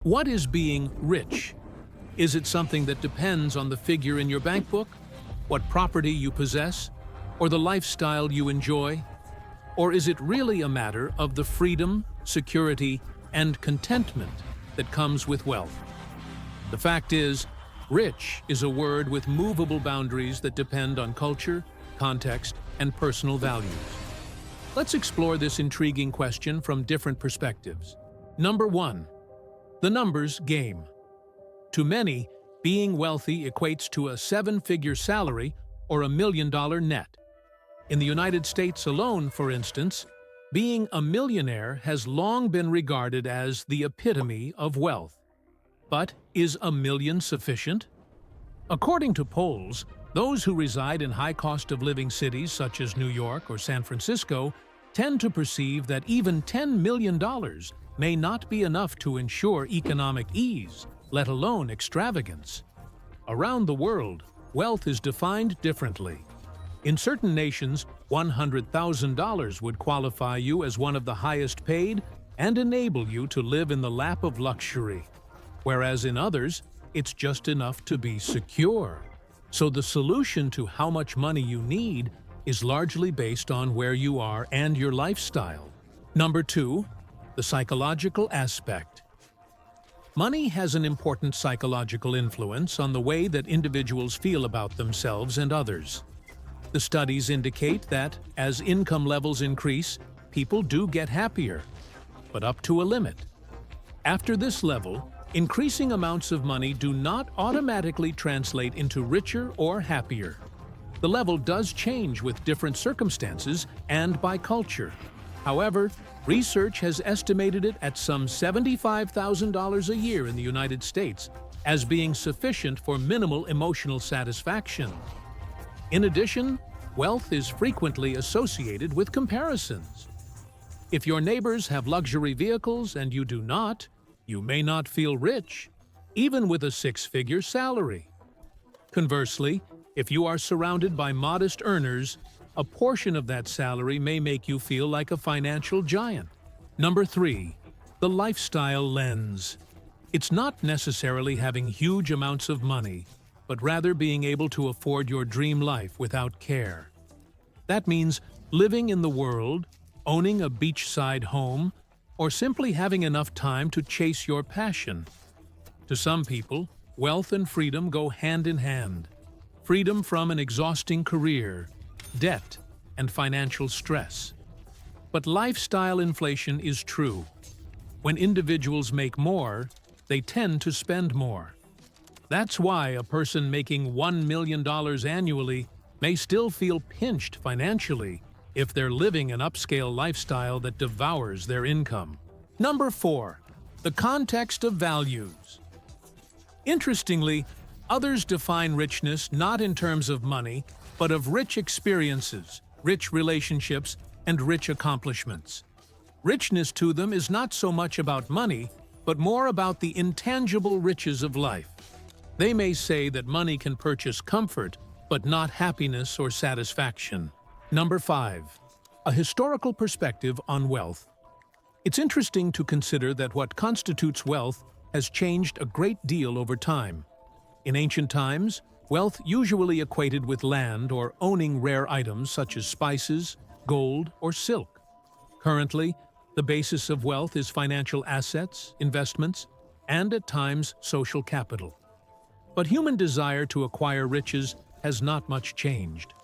What is being rich? Is it something that depends on the figure in your bank book, what property you possess, or the lifestyle you enjoy? Or is it really a matter of the freedom, security, and contentment that comes with wealth? The fact is, rich is a word with movable boundaries that depend on culture, context, and personal values. Let's explore this intriguing question from different perspectives. Number 1. The numbers game. To many, being wealthy equates to a 7-figure salary or $1 million net. In the United States alone, for instance, being a millionaire has long been regarded as the epitome of wealth. But is $1 million sufficient? According to polls, those who reside in high-cost-of-living cities such as New York or San Francisco tend to perceive that even $10 million may not be enough to ensure economic ease, let alone extravagance. Around the world, wealth is defined differently. In certain nations, $100,000 would qualify you as one of the highest paid and enable you to live in the lap of luxury, whereas in others, it's just enough to be secure. So the solution to how much money you need is largely based on where you are and your lifestyle. Number 2, the psychological aspect. Money has an important psychological influence on the way that individuals feel about themselves and others. The studies indicate that as income levels increase, people do get happier, but up to a limit. After this level, increasing amounts of money do not automatically translate into richer or happier. The level does change with different circumstances and by culture. However, research has estimated it at some $75,000 a year in the United States as being sufficient for minimal emotional satisfaction. In addition, wealth is frequently associated with comparisons. If your neighbors have luxury vehicles and you do not, you may not feel rich, even with a 6-figure salary. Conversely, if you are surrounded by modest earners, a portion of that salary may make you feel like a financial giant. Number 3, the lifestyle lens. It's not necessarily having huge amounts of money, but rather being able to afford your dream life without care. That means living in the world, owning a beachside home, or simply having enough time to chase your passion. To some people, wealth and freedom go hand in hand. Freedom from an exhausting career, debt, and financial stress. But lifestyle inflation is true. When individuals make more, they tend to spend more. That's why a person making $1 million annually may still feel pinched financially if they're living an upscale lifestyle that devours their income. Number 4, the context of values. Interestingly, others define richness not in terms of money, but of rich experiences, rich relationships, and rich accomplishments. Richness to them is not so much about money, but more about the intangible riches of life. They may say that money can purchase comfort, but not happiness or satisfaction. Number 5, a historical perspective on wealth. It's interesting to consider that what constitutes wealth has changed a great deal over time. In ancient times, wealth usually equated with land or owning rare items such as spices, gold, or silk. Currently, the basis of wealth is financial assets, investments, and at times social capital. But human desire to acquire riches has not much changed.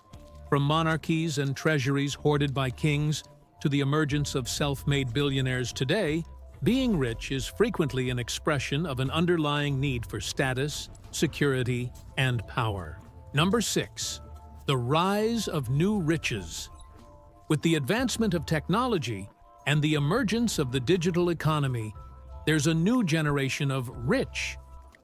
From monarchies and treasuries hoarded by kings to the emergence of self-made billionaires today, being rich is frequently an expression of an underlying need for status, security, and power. Number 6, the rise of new riches. With the advancement of technology and the emergence of the digital economy, there's a new generation of rich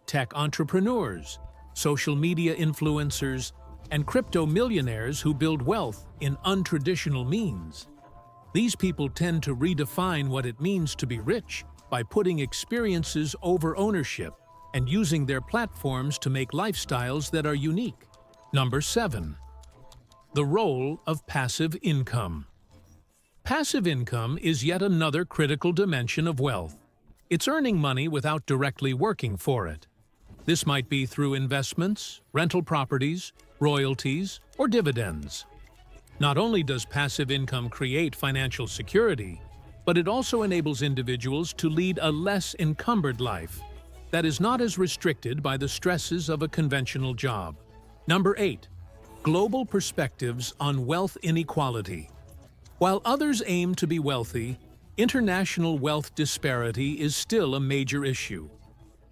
tech entrepreneurs, social media influencers, and crypto millionaires who build wealth in untraditional means. These people tend to redefine what it means to be rich by putting experiences over ownership and using their platforms to make lifestyles that are unique. Number 7, the role of passive income. Passive income is yet another critical dimension of wealth. It's earning money without directly working for it. This might be through investments, rental properties, royalties, or dividends. Not only does passive income create financial security, but it also enables individuals to lead a less encumbered life that is not as restricted by the stresses of a conventional job. Number 8. Global perspectives on wealth inequality. While others aim to be wealthy, international wealth disparity is still a major issue.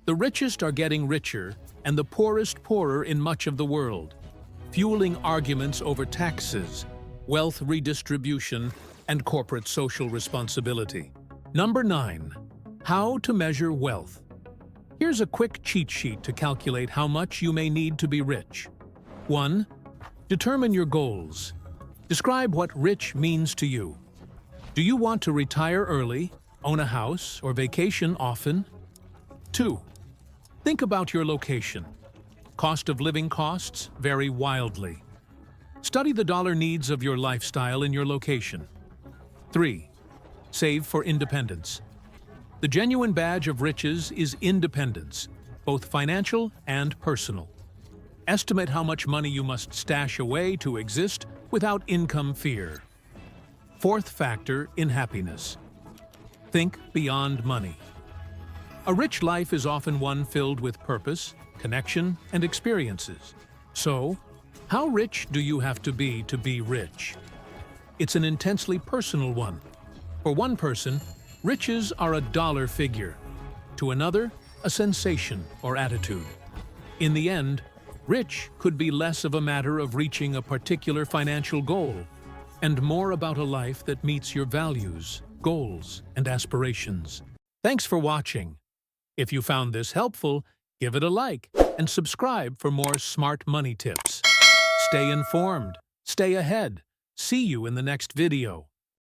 The richest are getting richer and the poorest poorer in much of the world, fueling arguments over taxes, wealth redistribution, and corporate social responsibility. Number 9. How to measure wealth. Here's a quick cheat sheet to calculate how much you may need to be rich. 1. Determine your goals. Describe what rich means to you. Do you want to retire early, own a house, or vacation often? 2. Think about your location. Cost of living costs vary wildly. Study the dollar needs of your lifestyle in your location. 3. Save for independence. The genuine badge of riches is independence, both financial and personal. Estimate how much money you must stash away to exist without income fear. 4th factor in happiness. Think beyond money. A rich life is often one filled with purpose, connection, and experiences. So, how rich do you have to be rich? It's an intensely personal one. For one person, riches are a dollar figure. To another, a sensation or attitude. In the end, rich could be less of a matter of reaching a particular financial goal and more about a life that meets your values, goals, and aspirations. Thanks for watching. If you found this helpful, give it a like and subscribe for more smart money tips. Stay informed, stay ahead. See you in the next video.